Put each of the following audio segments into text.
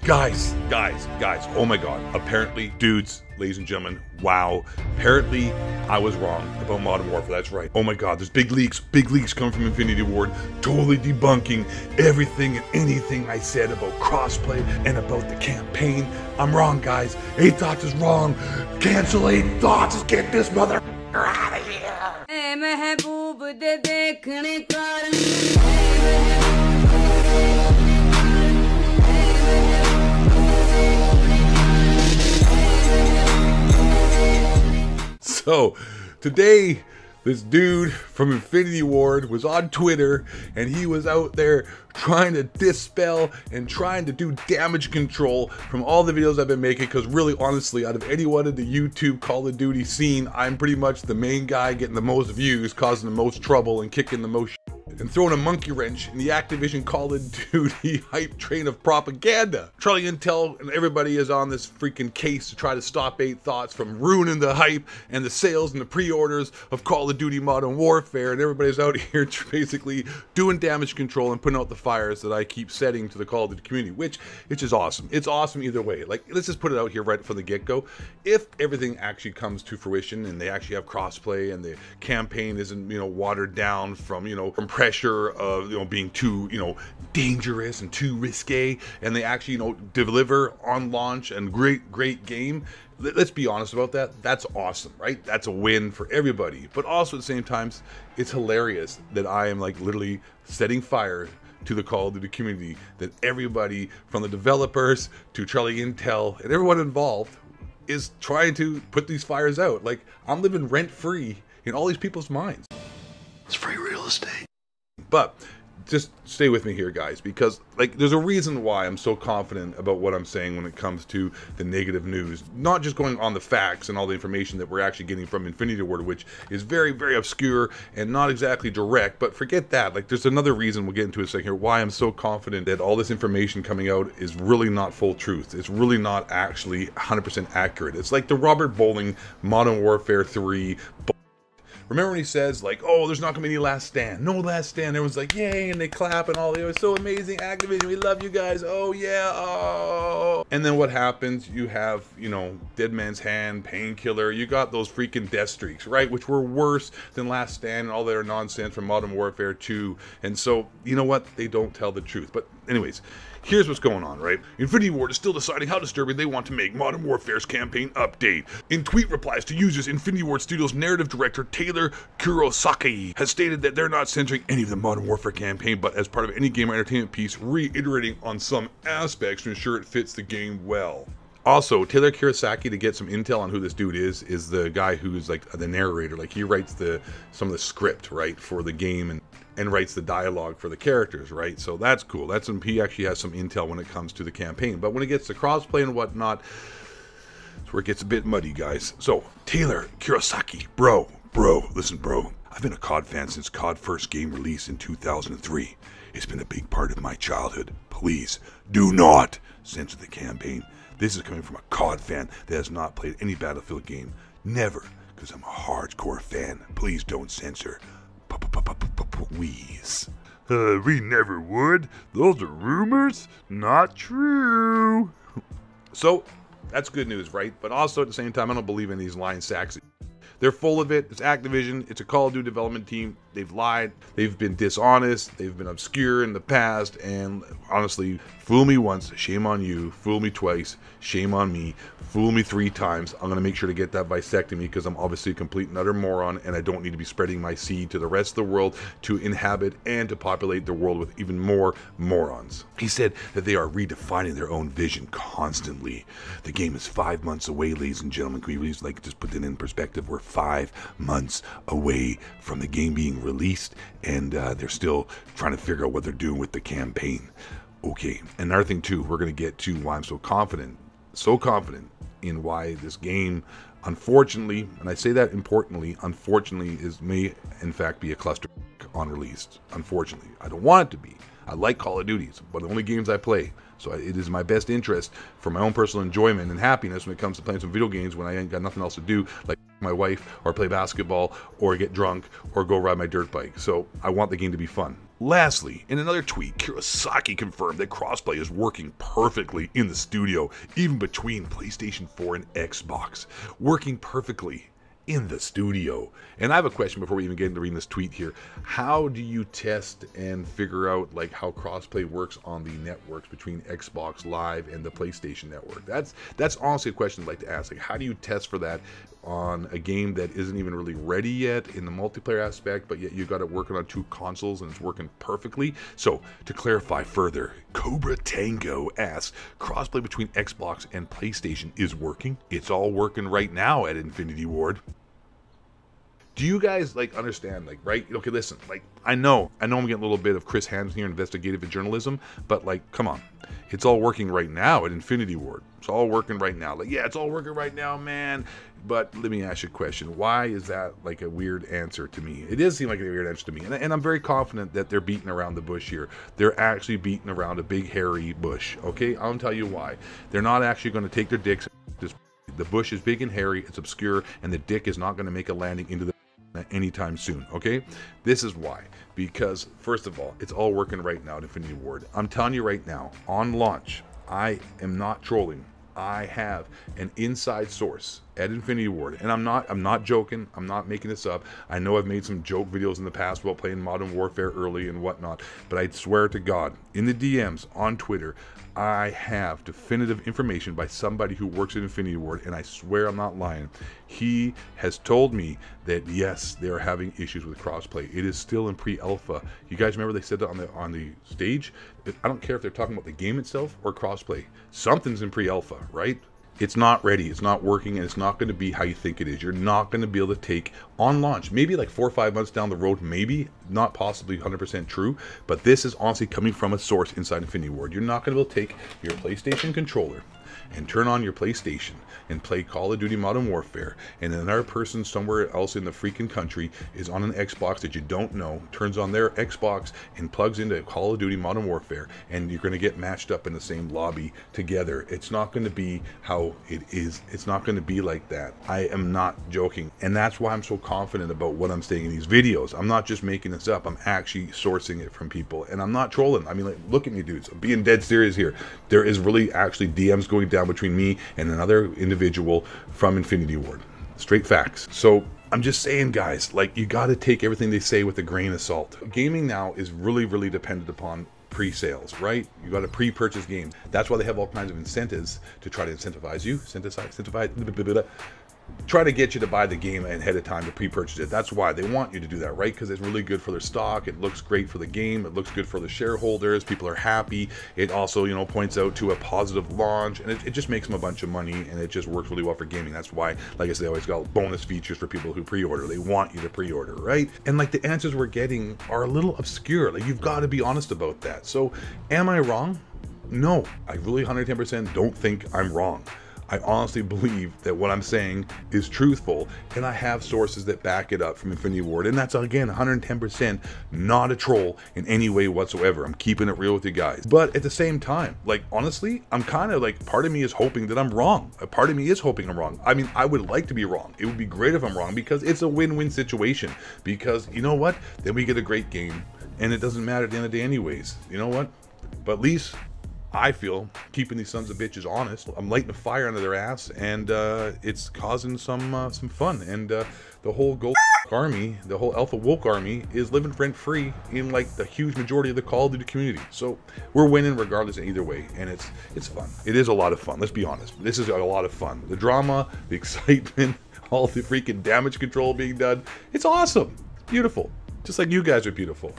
Guys, oh my god. Apparently, dudes, ladies and gentlemen, wow. Apparently, I was wrong about Modern Warfare. That's right. Oh my god, there's big leaks coming from Infinity Ward, totally debunking everything and anything I said about crossplay and about the campaign. I'm wrong, guys. 8 Thoughts is wrong. Cancel 8 Thoughts. Let's get this mother out of here. So, today, this dude from Infinity Ward was on Twitter, and he was out there trying to dispel and trying to do damage control from all the videos I've been making, because really, honestly, out of anyone in the YouTube Call of Duty scene, I'm pretty much the main guy getting the most views, causing the most trouble, and kicking the most and throwing a monkey wrench in the Activision Call of Duty hype train of propaganda. Charlie Intel and everybody is on this freaking case to try to stop 8 Thoughts from ruining the hype and the sales and the pre-orders of Call of Duty Modern Warfare, and everybody's out here basically doing damage control and putting out the fires that I keep setting to the Call of Duty community, which is awesome. It's awesome either way. Like, let's just put it out here right from the get-go. If everything actually comes to fruition and they actually have crossplay and the campaign isn't, watered down from, from pressure of, being too, dangerous and too risque, and they actually, deliver on launch and great game, let's be honest about that. That's awesome, right? That's a win for everybody. But also at the same time, it's hilarious that I am like literally setting fire to the Call of Duty community, that everybody from the developers to Charlie Intel and everyone involved is trying to put these fires out. Like, I'm living rent-free in all these people's minds. It's free real estate. But just stay with me here, guys, because there's a reason why I'm so confident about what I'm saying when it comes to the negative news. Not just going on the facts and all the information that we're actually getting from Infinity Ward, which is very, very obscure and not exactly direct, but forget that. There's another reason, we'll get into a second here, why I'm so confident that all this information coming out is really not full truth. It's really not actually 100% accurate. It's like the Robert Bowling Modern Warfare 3 Remember when he says, oh, there's not going to be any last stand. No last stand. Everyone's like, yay, and they clap and all. It was so amazing. Activision, we love you guys. Oh, yeah, oh. And then what happens? You have, Dead Man's Hand, Painkiller. You got those freaking death streaks, right? Which were worse than Last Stand and all their nonsense from Modern Warfare 2. And so, you know what? They don't tell the truth. But anyways, here's what's going on, right? Infinity Ward is still deciding how disturbing they want to make Modern Warfare's campaign update. In tweet replies to users, Infinity Ward Studios narrative director Taylor Kurosaki has stated that they're not censoring any of the Modern Warfare campaign, but as part of any gamer entertainment piece, reiterating on some aspects to ensure it fits the game well. Also, Taylor Kurosaki, to get some intel on who this dude is the guy who's the narrator. He writes some of the script, right, for the game and writes the dialogue for the characters, right? So that's cool. He actually has some intel when it comes to the campaign. But when it gets to crossplay and whatnot, that's where it gets a bit muddy, guys. So, Taylor Kurosaki, bro, listen, bro. I've been a COD fan since COD first game release in 2003. It's been a big part of my childhood. Please, do not censor the campaign. This is coming from a COD fan that has not played any Battlefield game. Never, because I'm a hardcore fan. Please don't censor. Please. We never would. Those are rumors. Not true. So, that's good news, right? But also at the same time, I don't believe in these lying sacks. They're full of it. It's Activision. It's a Call of Duty development team. They've lied. They've been dishonest. They've been obscure in the past. And honestly, fool me once, shame on you. Fool me twice, shame on me. Fool me 3 times, I'm going to make sure to get that vasectomy, because I'm obviously a complete and utter moron, and I don't need to be spreading my seed to the rest of the world to inhabit and to populate the world with even more morons. He said that they are redefining their own vision constantly. The game is 5 months away, ladies and gentlemen. Can we please just put that in perspective? We're 5 months away from the game being released, and they're still trying to figure out what they're doing with the campaign. Okay, another thing too, we're going to get to why I'm so confident in why this game, unfortunately, and I say that importantly, unfortunately, may in fact be a cluster on release. Unfortunately, I don't want it to be. I like Call of Duty, but the only games I play. So it is my best interest for my own personal enjoyment and happiness when it comes to playing some video games when I ain't got nothing else to do, like my wife, or play basketball, or get drunk, or go ride my dirt bike. So I want the game to be fun. Lastly, in another tweet, Kurosaki confirmed that crossplay is working perfectly in the studio, even between PlayStation 4 and Xbox. Working perfectly in the studio. And I have a question before we even get into reading this tweet here. How do you test and figure out like how crossplay works on the networks between Xbox Live and the PlayStation Network? That's honestly a question I'd like to ask. Like, how do you test for that on a game that isn't even really ready yet in the multiplayer aspect, but yet you got it working on 2 consoles and it's working perfectly? So to clarify further, Cobra Tango asks, crossplay between Xbox and PlayStation is working. It's all working right now at Infinity Ward. Do you guys like understand, like, right? Okay, listen, like, I know I'm getting a little bit of Chris Hansen here, investigative journalism, but like, come on. It's all working right now at Infinity Ward. It's all working right now. Like, yeah, it's all working right now, man. But let me ask you a question. Why is that like a weird answer to me? It does seem like a weird answer to me. And I'm very confident that they're beating around the bush here. They're actually beating around a big, hairy bush. Okay, I'll tell you why. They're not actually going to take their dicks. The bush is big and hairy, it's obscure, and the dick is not going to make a landing into the anytime soon. Okay, this is why. Because first of all, it's all working right now at Infinity Ward. I'm telling you right now, on launch, I am not trolling. I have an inside source at Infinity Ward, and I'm not joking. I'm not making this up. I know I've made some joke videos in the past about playing Modern Warfare early and whatnot, but I swear to God, in the DMs on Twitter, I have definitive information by somebody who works at Infinity Ward, and I swear I'm not lying. He has told me that yes, they are having issues with crossplay. It is still in pre-alpha. You guys remember they said that on the stage? I don't care if they're talking about the game itself or crossplay. Something's in pre-alpha, right? It's not ready, it's not working, and it's not going to be how you think it is. You're not going to be able to take on launch, maybe like 4 or 5 months down the road, maybe, not possibly 100% true, but this is honestly coming from a source inside Infinity Ward. You're not going to be able to take your PlayStation controller and turn on your PlayStation and play Call of Duty Modern Warfare, and another person somewhere else in the freaking country is on an Xbox that you don't know, turns on their Xbox and plugs into Call of Duty Modern Warfare, and you're going to get matched up in the same lobby together. It's not going to be how it is. It's not going to be like that. I am not joking, and that's why I'm so confident about what I'm saying in these videos. I'm not just making this up. I'm actually sourcing it from people, and I'm not trolling. I mean, like, look at me, dudes. I'm being dead serious here. There is really actually DMs going down between me and another individual from Infinity Ward. Straight facts. So I'm just saying, guys, like, you got to take everything they say with a grain of salt. Gaming now is really, really dependent upon pre-sales, right? You got to pre-purchase games. That's why they have all kinds of incentives to try to incentivize you, try to get you to buy the game ahead of time to pre-purchase it. That's why they want you to do that, right? Because it's really good for their stock. It looks great for the game. It looks good for the shareholders. People are happy. It also, you know, points out to a positive launch, and it just makes them a bunch of money, and it just works really well for gaming. That's why, like I said, they always got bonus features for people who pre-order. They want you to pre-order, right? And like, the answers we're getting are a little obscure. Like, you've got to be honest about that. So am I wrong? No, I really 110% don't think I'm wrong. I honestly believe that what I'm saying is truthful, and I have sources that back it up from Infinity Ward, and that's, again, 110% not a troll in any way whatsoever. I'm keeping it real with you guys. But at the same time, like, honestly, I'm kind of like, part of me is hoping that I'm wrong. A part of me is hoping I'm wrong. I mean, I would like to be wrong. It would be great if I'm wrong, because it's a win-win situation. Because, you know what? Then we get a great game, and it doesn't matter at the end of the day anyways. You know what? But at least I feel keeping these sons of bitches honest. I'm lighting a fire under their ass, and it's causing some fun. And the whole Gold army, the whole Alpha Woke army, is living rent-free in like the huge majority of the Call of Duty community. So we're winning regardless in either way, and it's fun. It is a lot of fun. Let's be honest. This is a lot of fun. The drama, the excitement, all the freaking damage control being done. It's awesome. It's beautiful. Just like you guys are beautiful.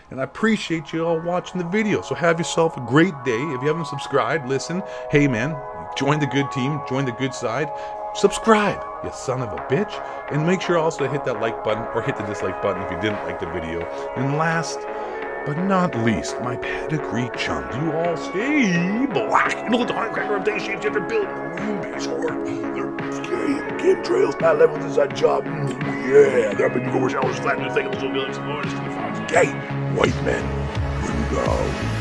And I appreciate you all watching the video. So have yourself a great day. If you haven't subscribed, listen. Hey man, join the good team. Join the good side. Subscribe, you son of a bitch. And make sure also to hit that like button or hit the dislike button if you didn't like the video. And last but not least, my pedigree chums, you all stay black. You know the time cracker of day shaped different build. Ruby's hard. They're game trails, not levels inside job. Yeah, they're up in the showers, flat new thing. There's no buildings and more. Gay white men. Here we go.